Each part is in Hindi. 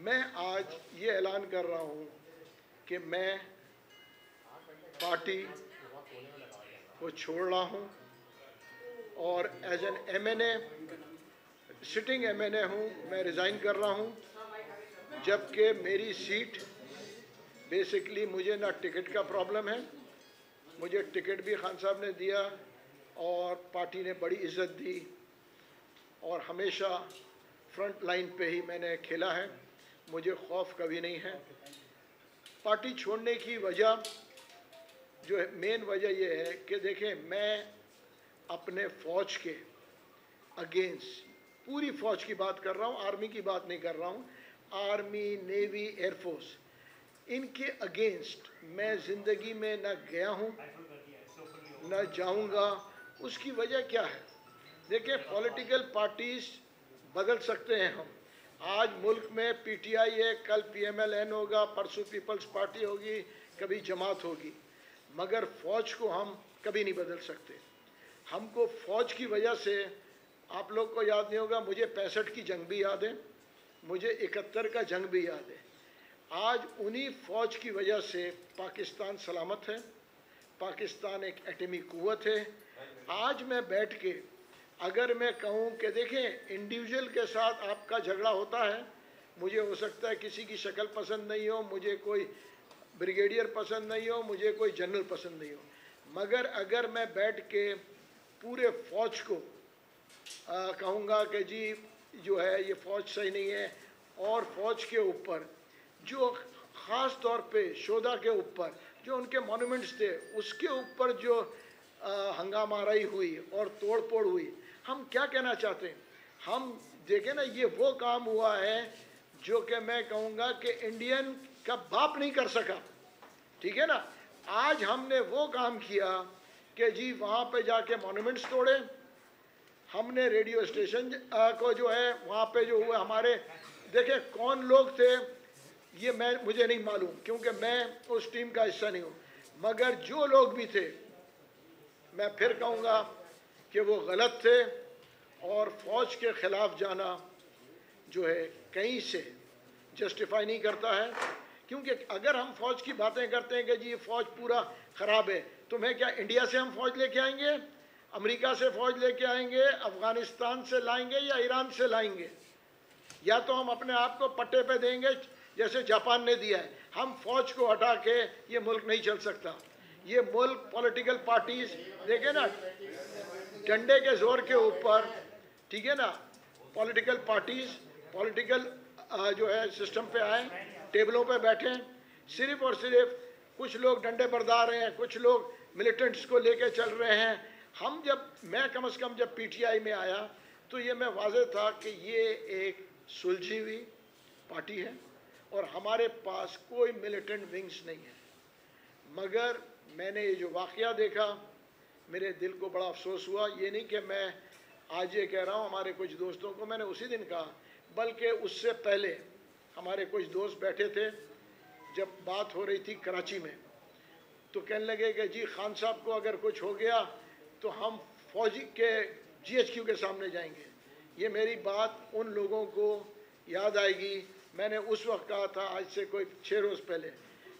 मैं आज ये ऐलान कर रहा हूँ कि मैं पार्टी को छोड़ रहा हूँ और as an MNA, sitting MNA हूँ, मैं रिज़ाइन कर रहा हूँ। जबकि मेरी सीट बेसिकली मुझे ना टिकट का प्रॉब्लम है, मुझे टिकट भी खान साहब ने दिया और पार्टी ने बड़ी इज़्ज़त दी और हमेशा फ्रंट लाइन पे ही मैंने खेला है, मुझे खौफ कभी नहीं है। पार्टी छोड़ने की वजह जो है, मेन वजह ये है कि देखें, मैं अपने फ़ौज के अगेंस्ट, पूरी फ़ौज की बात कर रहा हूँ, आर्मी की बात नहीं कर रहा हूँ, आर्मी, नेवी, एयरफोर्स, इनके अगेंस्ट मैं ज़िंदगी में न गया हूँ न जाऊँगा। उसकी वजह क्या है? देखिए, पॉलिटिकल पार्टीज़ बदल सकते हैं हम। आज मुल्क में पीटीआई है, कल पीएमएलएन होगा, परसों पीपल्स पार्टी होगी, कभी जमात होगी, मगर फ़ौज को हम कभी नहीं बदल सकते। हमको फ़ौज की वजह से, आप लोग को याद नहीं होगा, मुझे 65 की जंग भी याद है, मुझे 71 का जंग भी याद है। आज उन्हीं फ़ौज की वजह से पाकिस्तान सलामत है, पाकिस्तान एक एटमी कुव्वत है। आज मैं बैठ के अगर मैं कहूँ कि देखें, इंडिविजुअल के साथ आपका झगड़ा होता है, मुझे हो सकता है किसी की शक्ल पसंद नहीं हो, मुझे कोई ब्रिगेडियर पसंद नहीं हो, मुझे कोई जनरल पसंद नहीं हो, मगर अगर मैं बैठ के पूरे फ़ौज को कहूँगा कि जी जो है ये फ़ौज सही नहीं है, और फ़ौज के ऊपर जो ख़ास तौर पे शोधा के ऊपर जो उनके मॉन्यूमेंट्स थे, उसके ऊपर जो हंगामाराई हुई और तोड़ फोड़ हुई, हम क्या कहना चाहते हैं? हम देखें ना, ये वो काम हुआ है जो कि मैं कहूँगा कि इंडियन का बाप नहीं कर सका, ठीक है ना। आज हमने वो काम किया कि जी वहाँ पे जाके मॉन्यूमेंट्स तोड़े, हमने रेडियो स्टेशन को जो है वहाँ पे जो हुआ, हमारे देखें कौन लोग थे ये मुझे नहीं मालूम, क्योंकि मैं उस टीम का हिस्सा नहीं हूँ, मगर जो लोग भी थे, मैं फिर कहूँगा कि वो गलत थे। और फ़ौज के ख़िलाफ़ जाना जो है कहीं से जस्टिफाई नहीं करता है, क्योंकि अगर हम फ़ौज की बातें करते हैं कि जी ये फ़ौज पूरा ख़राब है, तो मैं क्या इंडिया से हम फ़ौज लेके आएंगे, अमेरिका से फ़ौज लेके आएंगे, अफ़गानिस्तान से लाएंगे या ईरान से लाएंगे? या तो हम अपने आप को पट्टे पे देंगे जैसे जापान ने दिया है। हम फ़ौज को हटा के ये मुल्क नहीं चल सकता। ये मुल्क पॉलिटिकल पार्टीज़ देखें ना, डंडे के ज़ोर के ऊपर, ठीक है ना, पॉलिटिकल पार्टीज़ पॉलिटिकल जो है सिस्टम पे आए, टेबलों पे बैठें, सिर्फ़ और सिर्फ कुछ लोग डंडे बरदार हैं, कुछ लोग मिलिटेंट्स को लेके चल रहे हैं। हम मैं कम से कम जब पीटीआई में आया तो ये मैं वाज़ेह था कि ये एक सुलझी हुई पार्टी है और हमारे पास कोई मिलिटेंट विंग्स नहीं है। मगर मैंने ये जो वाक़या देखा, मेरे दिल को बड़ा अफसोस हुआ। ये नहीं कि मैं आज ये कह रहा हूँ, हमारे कुछ दोस्तों को मैंने उसी दिन कहा, बल्कि उससे पहले हमारे कुछ दोस्त बैठे थे, जब बात हो रही थी कराची में, तो कहने लगे कि जी खान साहब को अगर कुछ हो गया तो हम फौजी के जीएचक्यू के सामने जाएंगे। ये मेरी बात उन लोगों को याद आएगी। मैंने उस वक्त कहा था, आज से कोई 6 रोज़ पहले,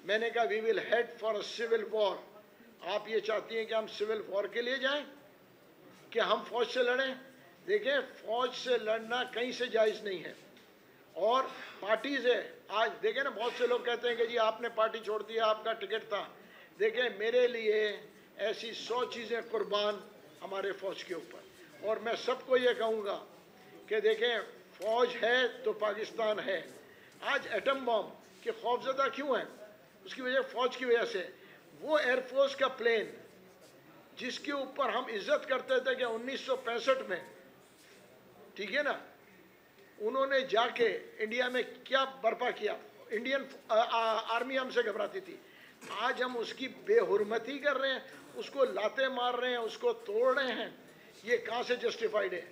मैंने कहा we will head for a civil war. आप ये चाहती हैं कि हम सिविल वॉर के लिए जाएं, कि हम फ़ौज से लड़ें? देखें, फ़ौज से लड़ना कहीं से जायज़ नहीं है। और पार्टीज़ है, आज देखें ना, बहुत से लोग कहते हैं कि जी आपने पार्टी छोड़ दी, आपका टिकट था। देखें, मेरे लिए ऐसी 100 चीज़ें कुर्बान हमारे फ़ौज के ऊपर। और मैं सबको ये कहूँगा कि देखें, फ़ौज है तो पाकिस्तान है। आज एटम बम के खौफज़दा क्यों हैं? उसकी वजह फ़ौज की वजह से। वो एयरफोर्स का प्लेन जिसके ऊपर हम इज़्ज़त करते थे कि 1965 में, ठीक है ना, उन्होंने जाके इंडिया में क्या बर्पा किया, इंडियन आर्मी हमसे घबराती थी। आज हम उसकी बेहुरमती कर रहे हैं, उसको लाते मार रहे हैं, उसको तोड़ रहे हैं। ये कहाँ से जस्टिफाइड है?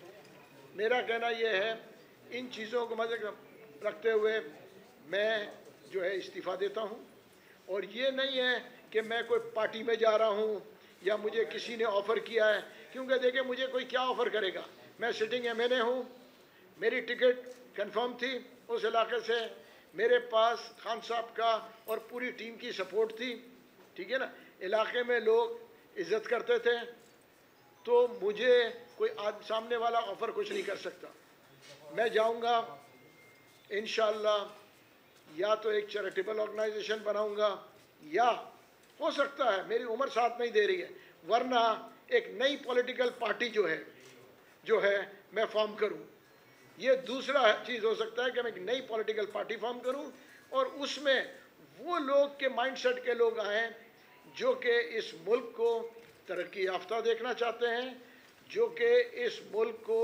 मेरा कहना यह है, इन चीज़ों को मज़े रखते हुए मैं जो है इस्तीफ़ा देता हूँ। और ये नहीं है कि मैं कोई पार्टी में जा रहा हूँ या मुझे किसी ने ऑफ़र किया है, क्योंकि देखिए मुझे कोई क्या ऑफ़र करेगा। मैं सिटिंग एमएनए हूँ, मेरी टिकट कंफर्म थी उस इलाके से, मेरे पास खान साहब का और पूरी टीम की सपोर्ट थी, ठीक है ना। इलाके में लोग इज्जत करते थे, तो मुझे कोई सामने वाला ऑफर कुछ नहीं कर सकता। मैं जाऊंगा इंशाअल्लाह, या तो एक चैरिटेबल ऑर्गेनाइजेशन बनाऊंगा, या हो सकता है मेरी उम्र साथ नहीं दे रही है, वरना एक नई पॉलिटिकल पार्टी जो है मैं फॉर्म करूं। ये दूसरा चीज़ हो सकता है कि मैं एक नई पॉलिटिकल पार्टी फॉर्म करूं और उसमें वो लोग के माइंडसेट के लोग आएँ जो कि इस मुल्क को तरक्की याफ्ता देखना चाहते हैं, जो कि इस मुल्क को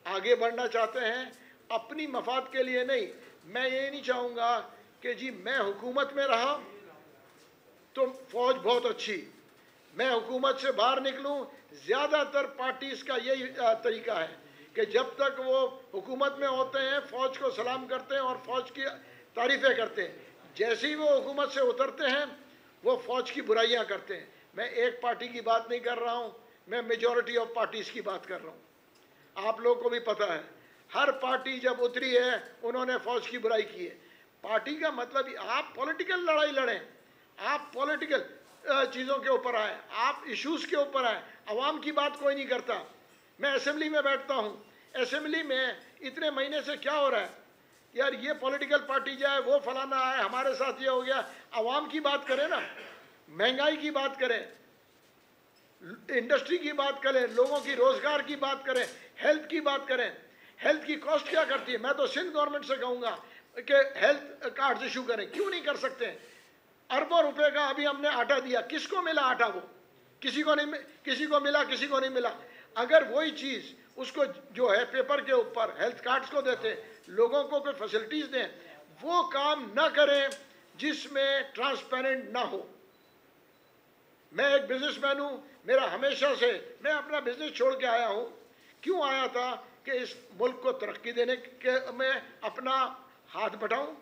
आगे बढ़ना चाहते हैं, अपनी मफाद के लिए नहीं। मैं ये नहीं चाहूँगा कि जी मैं हुकूमत में रहा तो फ़ौज बहुत अच्छी, मैं हुकूमत से बाहर निकलूँ। ज़्यादातर पार्टीज़ का यही तरीका है कि जब तक वो हुकूमत में होते हैं फ़ौज को सलाम करते हैं और फ़ौज की तारीफ़ें करते हैं, जैसे ही वो हुकूमत से उतरते हैं वो फ़ौज की बुराइयां करते हैं। मैं एक पार्टी की बात नहीं कर रहा हूँ, मैं मेजॉरिटी ऑफ पार्टीज़ की बात कर रहा हूँ। आप लोगों को भी पता है, हर पार्टी जब उतरी है उन्होंने फ़ौज की बुराई की है। पार्टी का मतलब आप पॉलिटिकल लड़ाई लड़ें, आप पॉलिटिकल चीज़ों के ऊपर आए, आप इश्यूज़ के ऊपर आए, अवाम की बात कोई नहीं करता। मैं असेंबली में बैठता हूँ, असेंबली में इतने महीने से क्या हो रहा है यार, ये पॉलिटिकल पार्टी जाए, वो फलाना आए, हमारे साथ ये हो गया। अवाम की बात करें ना, महंगाई की बात करें, इंडस्ट्री की बात करें, लोगों की रोज़गार की बात करें, हेल्थ की बात करें। हेल्थ की कॉस्ट क्या करती है? मैं तो सिंध गवर्नमेंट से कहूँगा कि हेल्थ कार्ड इशू करें, क्यों नहीं कर सकते? अरबों रुपए का अभी हमने आटा दिया, किसको मिला आटा? वो किसी को नहीं, किसी को मिला, किसी को नहीं मिला। अगर वही चीज़ उसको जो है पेपर के ऊपर हेल्थ कार्ड्स को देते, लोगों को कोई फैसिलिटीज़ दें, वो काम ना करें जिसमें ट्रांसपेरेंट ना हो। मैं एक बिजनेसमैन हूँ, मेरा हमेशा से, मैं अपना बिजनेस छोड़ के आया हूँ। क्यों आया था? कि इस मुल्क को तरक्की देने के में अपना हाथ बटाऊँ,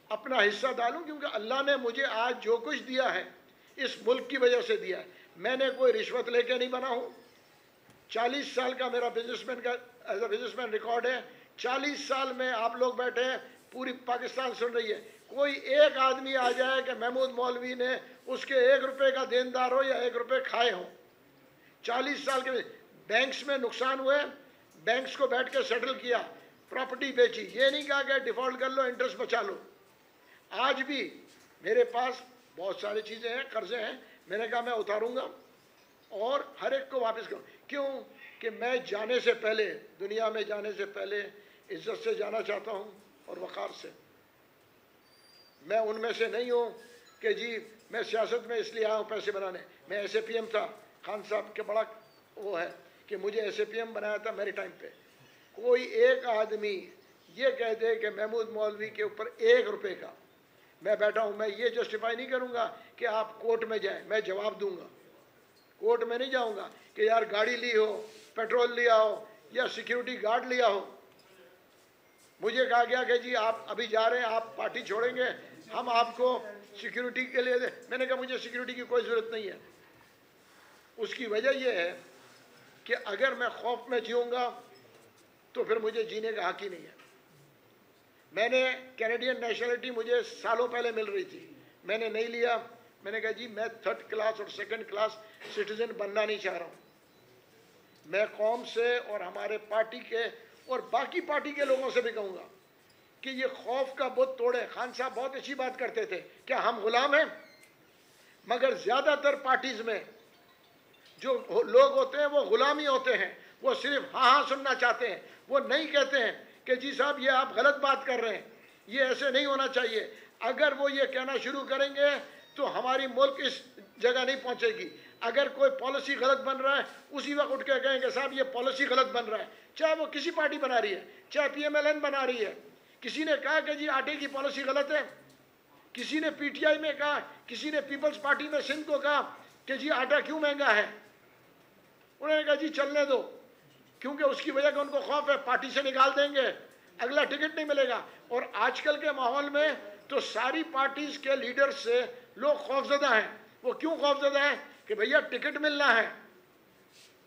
अपना हिस्सा डालूँ, क्योंकि अल्लाह ने मुझे आज जो कुछ दिया है इस मुल्क की वजह से दिया है। मैंने कोई रिश्वत लेके नहीं बना हूँ। 40 साल का मेरा बिजनेसमैन का एज अ बिजनेसमैन रिकॉर्ड है। 40 साल में आप लोग बैठे हैं, पूरी पाकिस्तान सुन रही है, कोई एक आदमी आ जाए कि महमूद मौलवी ने उसके 1 रुपये का देनदार हो या 1 रुपये खाए हो। 40 साल के बैंक्स में नुकसान हुए, बैंक्स को बैठ के सेटल किया, प्रॉपर्टी बेची, ये नहीं कहा कि डिफ़ॉल्ट कर लो, इंटरेस्ट बचा लो। आज भी मेरे पास बहुत सारी चीज़ें हैं, कर्जे हैं, मैंने कहा मैं उतारूँगा और हर एक को वापस करूँ। क्यों? कि मैं जाने से पहले, दुनिया में जाने से पहले इज्जत से जाना चाहता हूँ और वक़ार से। मैं उनमें से नहीं हूँ कि जी मैं सियासत में इसलिए आया हूँ पैसे बनाने। मैं SAPM था, खान साहब के बड़ा वो है कि मुझे SAPM बनाया था मेरे टाइम पे। कोई एक आदमी ये कह दे कि महमूद मौलवी के ऊपर 1 रुपये का मैं बैठा हूँ, मैं ये जस्टिफाई नहीं करूँगा कि आप कोर्ट में जाएं, मैं जवाब दूंगा। कोर्ट में नहीं जाऊँगा कि यार गाड़ी ली हो, पेट्रोल लिया हो या सिक्योरिटी गार्ड लिया हो। मुझे कहा गया कि जी आप अभी जा रहे हैं, आप पार्टी छोड़ेंगे, हम आपको सिक्योरिटी के लिए दे। मैंने कहा मुझे सिक्योरिटी की कोई ज़रूरत नहीं है। उसकी वजह यह है कि अगर मैं खौफ में जीऊँगा तो फिर मुझे जीने का हक ही नहीं है। मैंने कैनेडियन नेशनलिटी मुझे सालों पहले मिल रही थी, मैंने नहीं लिया। मैंने कहा जी मैं 3rd क्लास और 2nd क्लास सिटीज़न बनना नहीं चाह रहा हूँ। मैं कौम से और हमारे पार्टी के और बाकी पार्टी के लोगों से भी कहूँगा कि ये खौफ का बुत तोड़े। खान साहब बहुत अच्छी बात करते थे, क्या हम गुलाम हैं? मगर ज़्यादातर पार्टीज़ में जो लोग होते हैं वो गुलामी होते हैं, वो सिर्फ हाँ हाँ सुनना चाहते हैं। वो नहीं कहते हैं कि जी साहब ये आप गलत बात कर रहे हैं, ये ऐसे नहीं होना चाहिए। अगर वो ये कहना शुरू करेंगे तो हमारी मुल्क इस जगह नहीं पहुंचेगी। अगर कोई पॉलिसी गलत बन रहा है उसी वक्त उठ के कहेंगे साहब ये पॉलिसी गलत बन रहा है, चाहे वो किसी पार्टी बना रही है, चाहे PMLN बना रही है। किसी ने कहा कि जी आटे की पॉलिसी गलत है, किसी ने PTI में कहा, किसी ने पीपल्स पार्टी में सिंध को कहा कि जी आटा क्यों महंगा है। उन्होंने कहा जी चलने दो, क्योंकि उसकी वजह का उनको खौफ है पार्टी से निकाल देंगे, अगला टिकट नहीं मिलेगा। और आजकल के माहौल में तो सारी पार्टीज के लीडर्स से लोग खौफजदा हैं। वो क्यों खौफजदा हैं? कि भैया टिकट मिलना है,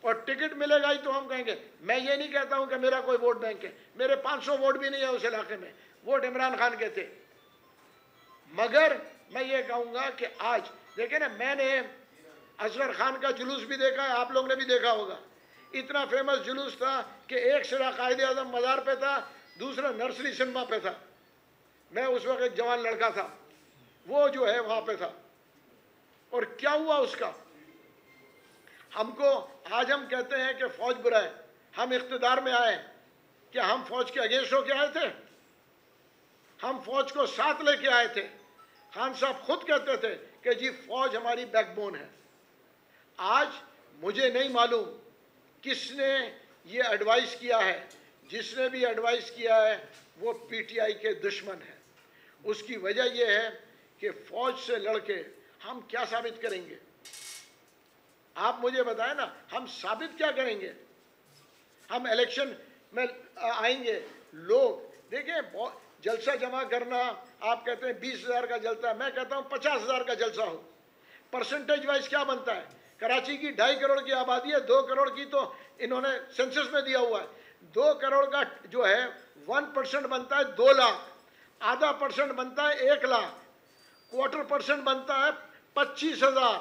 और टिकट मिलेगा ही तो हम कहेंगे। मैं ये नहीं कहता हूं कि मेरा कोई वोट बैंक है, मेरे 500 वोट भी नहीं है उस इलाके में, वोट इमरान खान के थे। मगर मैं ये कहूंगा कि आज देखें ना, मैंने असगर खान का जुलूस भी देखा है, आप लोग ने भी देखा होगा। इतना फेमस जुलूस था कि एक सिरा कायदे आज़म मज़ार पे था, दूसरा नर्सरी सिनेमा पे था। मैं उस वक्त एक जवान लड़का था, वो जो है वहां पे था। और क्या हुआ उसका? हमको आज हम कहते हैं कि फौज बुरा है, हम इख्तिदार में आए, क्या हम फौज के अगेंस्ट होके आए थे? हम फौज को साथ लेके आए थे। खान साहब खुद कहते थे कि जी फौज हमारी बैकबोन है। आज मुझे नहीं मालूम किसने ये एडवाइस किया है, जिसने भी एडवाइस किया है वो पीटीआई के दुश्मन है। उसकी वजह यह है कि फौज से लड़के हम क्या साबित करेंगे? आप मुझे बताएं ना, हम साबित क्या करेंगे? हम इलेक्शन में आएंगे, लोग देखें जलसा जमा करना, आप कहते हैं 20,000 का जलसा, मैं कहता हूं 50,000 का जलसा हो। परसेंटेज वाइज क्या बनता है? कराची की 2.5 करोड़ की आबादी है, 2 करोड़ की तो इन्होंने सेंसस में दिया हुआ है। 2 करोड़ का जो है 1% बनता है 2 लाख, आधा % बनता है 1 लाख, 1/4% बनता है 25,000।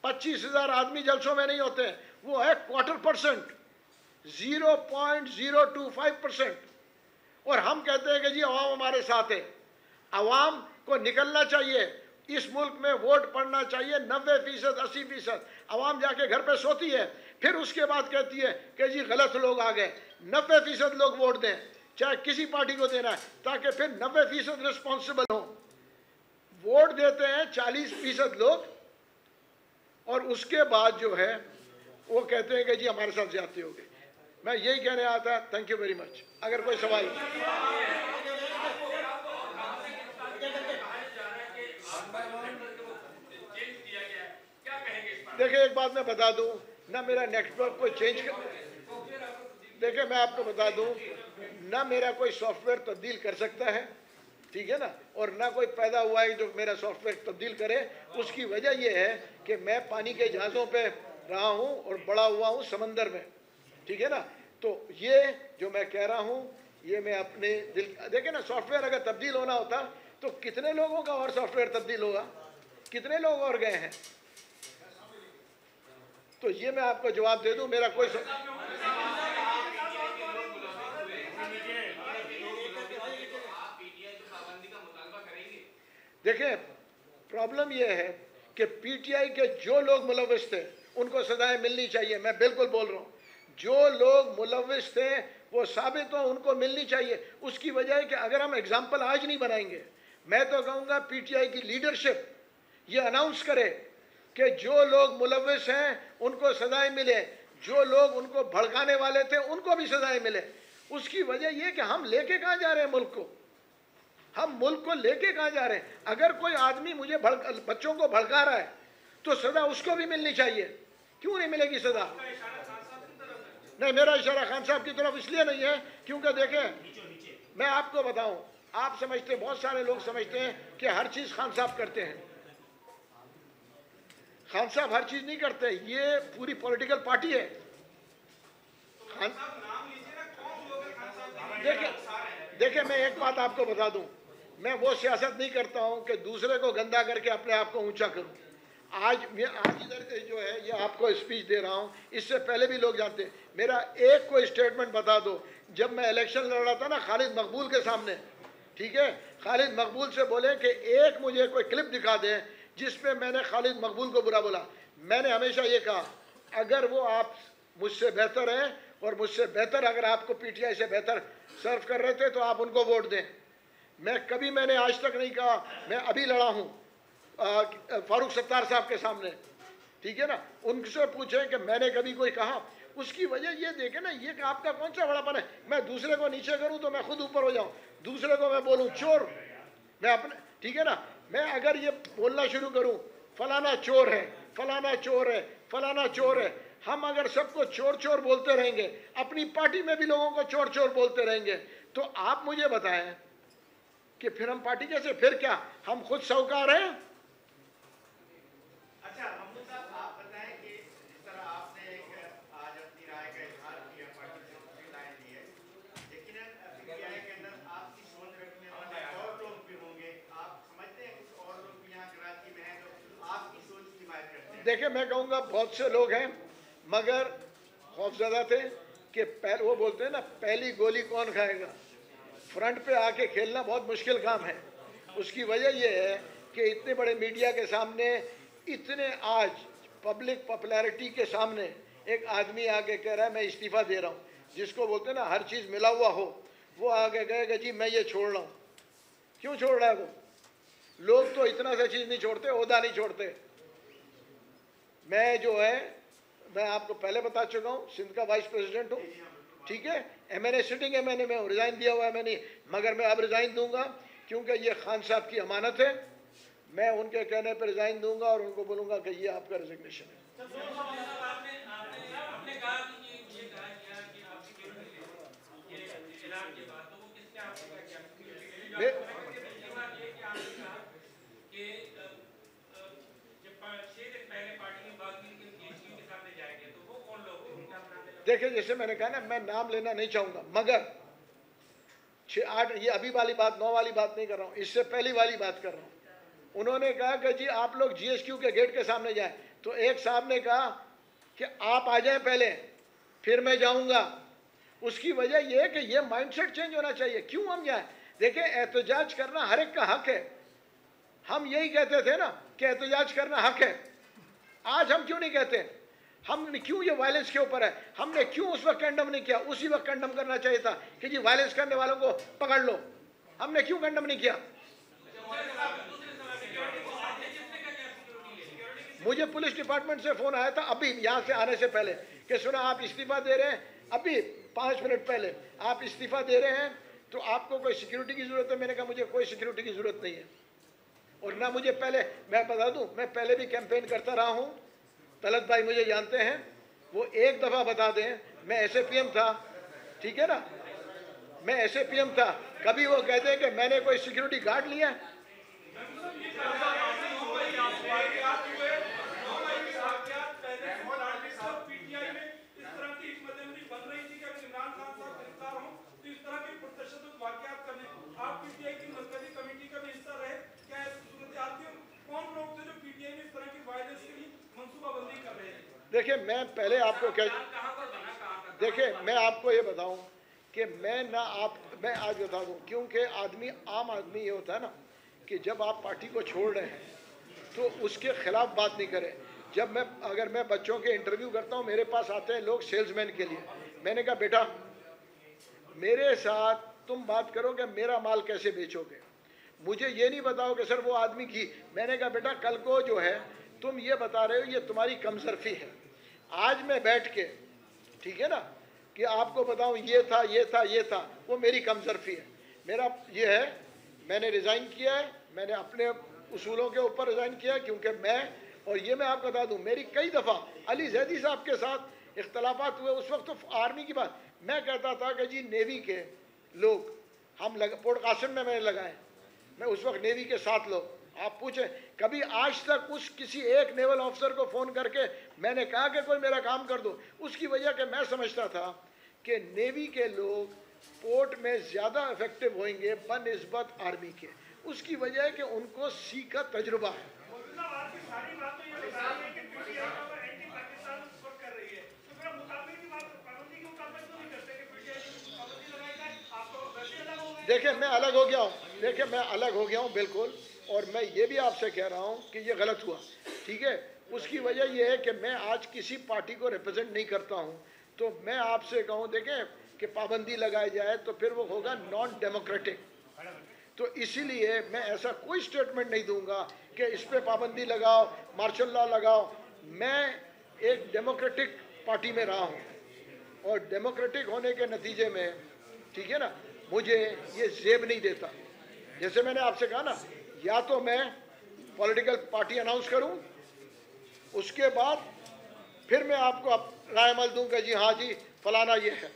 25,000 आदमी जलसों में नहीं होते, वो है 1/4%, 0.025%। और हम कहते हैं कि जी अवाम हमारे साथ है। अवाम को निकलना चाहिए, इस मुल्क में वोट पड़ना चाहिए। 90%, 80% अवाम जाके घर पे सोती है, फिर उसके बाद कहती है कि जी गलत लोग आ गए। 90% लोग वोट दें, चाहे किसी पार्टी को देना है, ताकि फिर 90% रिस्पॉन्सिबल हो। वोट देते हैं 40% लोग, और उसके बाद जो है वो कहते हैं कि जी हमारे साथ ज्यादती हो गई। मैं यही कहने आता। Thank you very much. अगर कोई सवाल, देखिए एक बात मैं बता दूं ना, मेरा नेटवर्क को चेंज कर, देखिए मैं आपको बता दूं ना, मेरा कोई सॉफ्टवेयर तब्दील कर सकता है, ठीक है ना, और ना कोई पैदा हुआ है जो मेरा सॉफ्टवेयर तब्दील करे। उसकी वजह यह है कि मैं पानी के जहाज़ों पे रहा हूं और बड़ा हुआ हूं समंदर में, ठीक है ना। तो ये जो मैं कह रहा हूं, ये मैं अपने दिल, देखे ना, सॉफ्टवेयर अगर तब्दील होना होता तो कितने लोगों का और सॉफ्टवेयर तब्दील होगा, कितने लोग और गए हैं। तो ये मैं आपको जवाब दे दूं, मेरा कोई देखिए प्रॉब्लम यह है कि पीटीआई के जो लोग मुलविस थे उनको सजाएं मिलनी चाहिए। मैं बिल्कुल बोल रहा हूं, जो लोग मुलविस थे वो साबित हो, उनको मिलनी चाहिए। उसकी वजह है कि अगर हम एग्जाम्पल आज नहीं बनाएंगे, मैं तो कहूँगा पीटीआई की लीडरशिप ये अनाउंस करे कि जो लोग मुलविस हैं उनको सजाएं मिले, जो लोग उनको भड़काने वाले थे उनको भी सजाएं मिले। उसकी वजह यह कि हम लेके कहाँ जा रहे हैं मुल्क को, हम मुल्क को लेके कहाँ जा रहे हैं। अगर कोई आदमी मुझे बच्चों को भड़का रहा है तो सजा उसको भी मिलनी चाहिए। क्यों नहीं मिलेगी सजा? नहीं, मेरा इशारा खान साहब की तरफ इसलिए नहीं है क्योंकि देखें मैं आपको बताऊं, आप समझते, बहुत सारे लोग समझते हैं कि हर चीज खान साहब करते हैं। खान साहब हर चीज नहीं करते, ये पूरी पॉलिटिकल पार्टी है। देखिए मैं एक बात आपको बता दूं, मैं वो सियासत नहीं करता हूं कि दूसरे को गंदा करके अपने आप को ऊंचा करूं। आज इधर जो है ये आपको स्पीच दे रहा हूं, इससे पहले भी लोग जानते हैं। मेरा एक कोई स्टेटमेंट बता दो, जब मैं इलेक्शन लड़ रहा था ना खालिद मकबूल के सामने, ठीक है, खालिद मकबूल से बोले कि एक मुझे कोई क्लिप दिखा दें जिसमें मैंने खालिद मकबूल को बुरा बोला। मैंने हमेशा ये कहा, अगर वो आप मुझसे बेहतर हैं और मुझसे बेहतर अगर आपको पीटीआई से बेहतर सर्व कर रहे थे तो आप उनको वोट दें। मैंने आज तक नहीं कहा, मैं अभी लड़ा हूँ फारूक सत्तार साहब के सामने, ठीक है ना, उनसे पूछें कि मैंने कभी कोई कहा। उसकी वजह ये देखें ना, ये आपका कौन सा बड़ापन है, मैं दूसरे को नीचे करूं तो मैं खुद ऊपर हो जाऊं, दूसरे को मैं बोलूं चोर, मैं अपने, ठीक है ना, मैं अगर ये बोलना शुरू करूं फलाना चोर है, फलाना चोर है, फलाना चोर है, हम अगर सबको चोर चोर बोलते रहेंगे, अपनी पार्टी में भी लोगों को चोर चोर बोलते रहेंगे, तो आप मुझे बताएं कि फिर हम पार्टी कैसे, फिर क्या हम खुद साहूकार हैं? अच्छा महमूद साहब, आप बताएं कि जिस तरह आपने आज देखिए मैं कहूँगा बहुत से लोग हैं मगर खौफजदा थे कि वो बोलते हैं ना पहली गोली कौन खाएगा। फ्रंट पे आके खेलना बहुत मुश्किल काम है। उसकी वजह यह है कि इतने बड़े मीडिया के सामने, इतने आज पब्लिक पॉपुलैरिटी के सामने एक आदमी आके कह रहा है मैं इस्तीफ़ा दे रहा हूँ, जिसको बोलते हैं ना हर चीज़ मिला हुआ हो, वो आगे कहेगा जी मैं ये छोड़ रहा हूँ। क्यों छोड़ रहा है वो? लोग तो इतना सा चीज़ नहीं छोड़ते, ओहदा नहीं छोड़ते। मैं जो है, मैं आपको पहले बता चुका हूँ, सिंध का वाइस प्रेसिडेंट हूँ, ठीक है। एमएनए सिटिंग एमएनए में रिज़ाइन दिया हुआ है मैंने, मगर मैं अब रिज़ाइन दूंगा क्योंकि ये खान साहब की अमानत है। मैं उनके कहने पर रिज़ाइन दूंगा और उनको बोलूँगा कि ये आपका रिजिग्नेशन है। देखिए जैसे मैंने कहा ना, मैं नाम लेना नहीं चाहूँगा, मगर 6-8 ये अभी वाली बात 9 वाली बात नहीं कर रहा हूँ, इससे पहली वाली बात कर रहा हूँ। उन्होंने कहा कि जी आप लोग जीएसक्यू के गेट के सामने जाएं, तो एक साहब ने कहा कि आप आ जाएं पहले फिर मैं जाऊंगा। उसकी वजह यह है कि ये माइंडसेट चेंज होना चाहिए। क्यों हम जाएं? देखिए एहतजाज करना हर एक का हक है। हम यही कहते थे ना कि एहतजाज करना हक है। आज हम क्यों नहीं कहते? हमने क्यों ये वायलेंस के ऊपर है, हमने क्यों उस वक्त कंडम नहीं किया? उसी वक्त कंडम करना चाहिए था कि जी वायलेंस करने वालों को पकड़ लो। हमने क्यों कंडम नहीं किया? मुझे पुलिस डिपार्टमेंट से फ़ोन आया था अभी यहाँ से आने से पहले कि सुना आप इस्तीफ़ा दे रहे हैं, अभी 5 मिनट पहले आप इस्तीफ़ा दे रहे हैं तो आपको कोई सिक्योरिटी की ज़रूरत है? मैंने कहा मुझे कोई सिक्योरिटी की ज़रूरत नहीं है। और ना मुझे पहले, मैं बता दूं, मैं पहले भी कैंपेन करता रहा हूं। तलत भाई मुझे जानते हैं, वो एक दफ़ा बता दें मैं एसएपीएम था, ठीक है ना, मैं एसएपीएम था, कभी वो कहते हैं कि मैंने कोई सिक्योरिटी गार्ड लिया है? देखिए मैं पहले आपको देखिए मैं आपको ये बताऊं कि मैं आज बता दूं, क्योंकि आदमी, आम आदमी ये होता है ना कि जब आप पार्टी को छोड़ रहे हैं तो उसके खिलाफ बात नहीं करें। जब अगर मैं बच्चों के इंटरव्यू करता हूं, मेरे पास आते हैं लोग सेल्समैन के लिए, मैंने कहा बेटा मेरे साथ तुम बात करो कि मेरा माल कैसे बेचोगे, मुझे ये नहीं बताओ कि सर वो आदमी की। मैंने कहा बेटा कल को जो है तुम ये बता रहे हो ये तुम्हारी कमजोरी है। आज मैं बैठ के, ठीक है ना, कि आपको बताऊं ये था ये था ये था, वो मेरी कमजोरी है। मेरा ये है, मैंने रिज़ाइन किया है, मैंने अपने उसूलों के ऊपर रिज़ाइन किया है, क्योंकि मैं, और ये मैं आपको बता दूं, मेरी कई दफ़ा अली जैदी साहब के साथ इख्तलाफात हुए। उस वक्त तो आर्मी की बात, मैं कहता था कि जी नेवी के लोग हम पोर्ट कासिम में मैंने लगाए, मैं उस वक्त नेवी के 7 लोग, आप पूछें कभी आज तक उस किसी एक नेवल ऑफिसर को फ़ोन करके मैंने कहा कि कोई मेरा काम कर दो। उसकी वजह कि मैं समझता था कि नेवी के लोग पोर्ट में ज़्यादा इफेक्टिव होंगे बनिस्बत आर्मी के। उसकी वजह है कि उनको सी का तजुर्बा है। देखिए मैं अलग हो गया हूँ, देखिए मैं अलग हो गया हूँ बिल्कुल, और मैं ये भी आपसे कह रहा हूँ कि ये गलत हुआ, ठीक है। उसकी वजह ये है कि मैं आज किसी पार्टी को रिप्रेजेंट नहीं करता हूँ, तो मैं आपसे कहूँ देखें कि पाबंदी लगाई जाए तो फिर वो होगा नॉन डेमोक्रेटिक। तो इसीलिए मैं ऐसा कोई स्टेटमेंट नहीं दूंगा कि इस पर पाबंदी लगाओ, मार्शल लॉ लगाओ। मैं एक डेमोक्रेटिक पार्टी में रहा हूँ और डेमोक्रेटिक होने के नतीजे में, ठीक है ना, मुझे ये जेब नहीं देता। जैसे मैंने आपसे कहा ना, या तो मैं पॉलिटिकल पार्टी अनाउंस करूं, उसके बाद फिर मैं आपको राय अमल दूं कि जी हाँ जी फलाना ये है।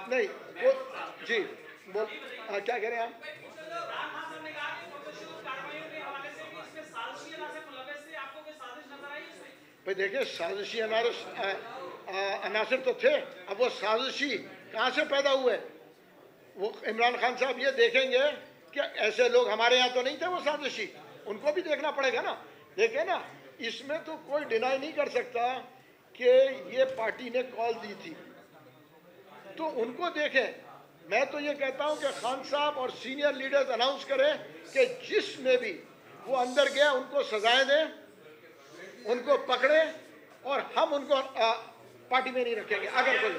नहीं वो जी बोल, क्या कह रहे हैं आप? भाई देखिए साजिशी अनासिर तो थे, अब वो साजिशी कहाँ से पैदा हुए? वो इमरान खान साहब ये देखेंगे कि ऐसे लोग हमारे यहाँ तो नहीं थे वो साजिशी, उनको भी देखना पड़ेगा ना। देखें ना, इसमें तो कोई डिनाई नहीं कर सकता कि ये पार्टी ने कॉल दी थी, तो उनको देखें। मैं तो ये कहता हूँ कि खान साहब और सीनियर लीडर्स अनाउंस करें कि जिसने भी वो अंदर गया उनको सजाएं दें, उनको पकड़े, और हम उनको पार्टी में नहीं रखेंगे। अगर कोई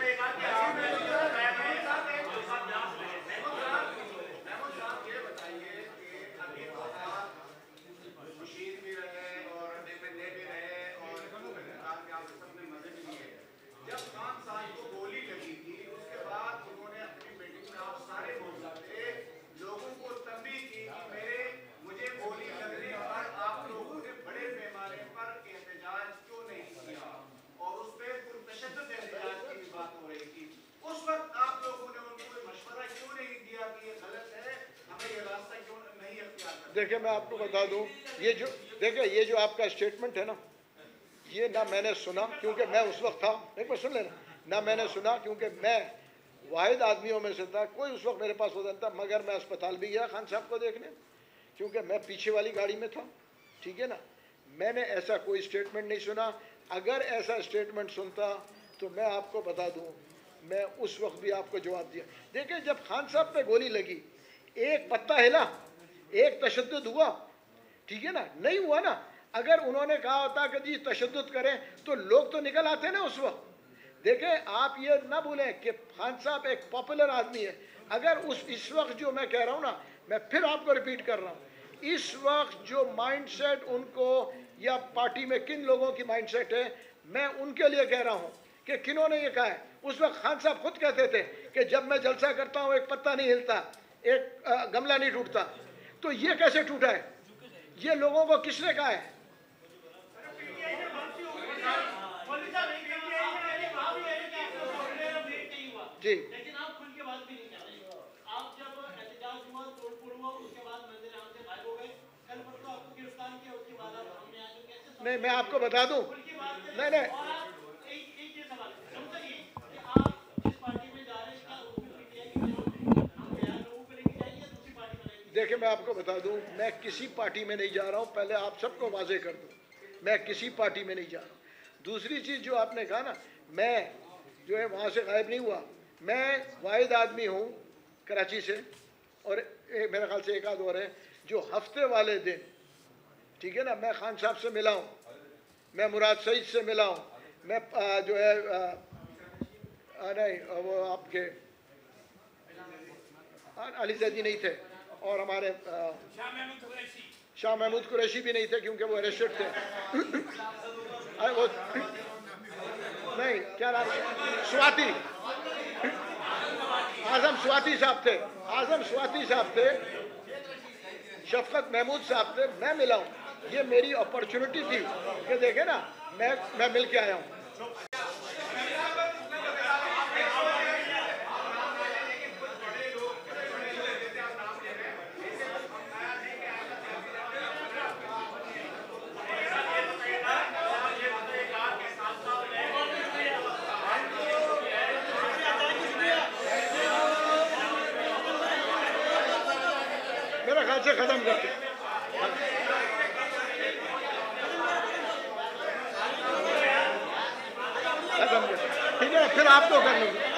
देखिए, मैं आपको बता दूं, ये जो आपका स्टेटमेंट है ना, ये ना मैंने सुना क्योंकि मैं उस वक्त था, एक बार सुन लेना, ना मैंने सुना क्योंकि मैं वाहिद आदमियों में से था, कोई उस वक्त मेरे पास होता था, मगर मैं अस्पताल भी गया खान साहब को देखने, क्योंकि मैं पीछे वाली गाड़ी में था, ठीक है ना। मैंने ऐसा कोई स्टेटमेंट नहीं सुना। अगर ऐसा स्टेटमेंट सुनता तो मैं आपको बता दूं, मैं उस वक्त भी आपको जवाब दिया। देखिए, जब खान साहब पे गोली लगी, एक पत्ता हिला, एक तशद्दुद हुआ, ठीक है ना, नहीं हुआ ना। अगर उन्होंने कहा होता कि जी तशद्दुद करें तो लोग तो निकल आते ना उस वक्त। देखें, आप ये ना भूलें कि खान साहब एक पॉपुलर आदमी है। अगर इस वक्त जो मैं कह रहा हूँ ना, मैं फिर आपको रिपीट कर रहा हूँ, इस वक्त जो माइंडसेट उनको या पार्टी में किन लोगों की माइंडसेट है, मैं उनके लिए कह रहा हूँ कि किन्होंने ये कहा है। उस वक्त खान साहब खुद कहते थे कि जब मैं जलसा करता हूँ एक पत्ता नहीं हिलता, एक गमला नहीं टूटता। तो ये कैसे टूटा है? ये लोगों को किसने कहा है? जी, लेकिन आप खुल के बात भी नहीं कर रहे। आप जब एहतजाज हुआ, तोड़फोड़ हुआ, उसके बाद मंदिर आम से गायब हो गए। कल परसों आपको गिरफ्तार किया, उसके बाद आप सामने आए तो कैसे? नहीं, मैं आपको बता दूं, नहीं, और आप एक ये सवाल समझिए कि आप जिस पार्टी में जा रहे हैं, क्या उसमें पीटीआई की हम बिहार लोगों को लेके जाएंगे या दूसरी पार्टी में जाएंगे? देखिए, मैं आपको बता दूं, मैं किसी पार्टी में नहीं जा रहा हूं। पहले आप सबको वाजे कर दूं, मैं किसी पार्टी में नहीं जा रहा हूं। दूसरी चीज़ जो आपने कहा ना, मैं जो है वहाँ से गायब नहीं हुआ। मैं वाहिद आदमी हूँ कराची से, और मेरे ख्याल से एक आध और है जो हफ्ते वाले दिन, ठीक है ना, मैं खान साहब से मिला हूँ, मैं मुराद सईद से मिला हूँ, मैं जो है नहीं, वो आपके अली जैदी नहीं थे, और हमारे शाह महमूद कुरैशी भी नहीं थे क्योंकि वो अरेस्टेड थे। वो नहीं, क्या नाम, स्वाति, आजम स्वाति साहब थे, आजम स्वाति साहब थे, शफकत महमूद साहब थे। मैं मिला हूँ, ये मेरी अपॉर्चुनिटी थी कि देखे ना, मैं मिल के आया हूँ। मेरा ख्याल से खत्म करते, ठीक है, फिर आपको कर लूँगा।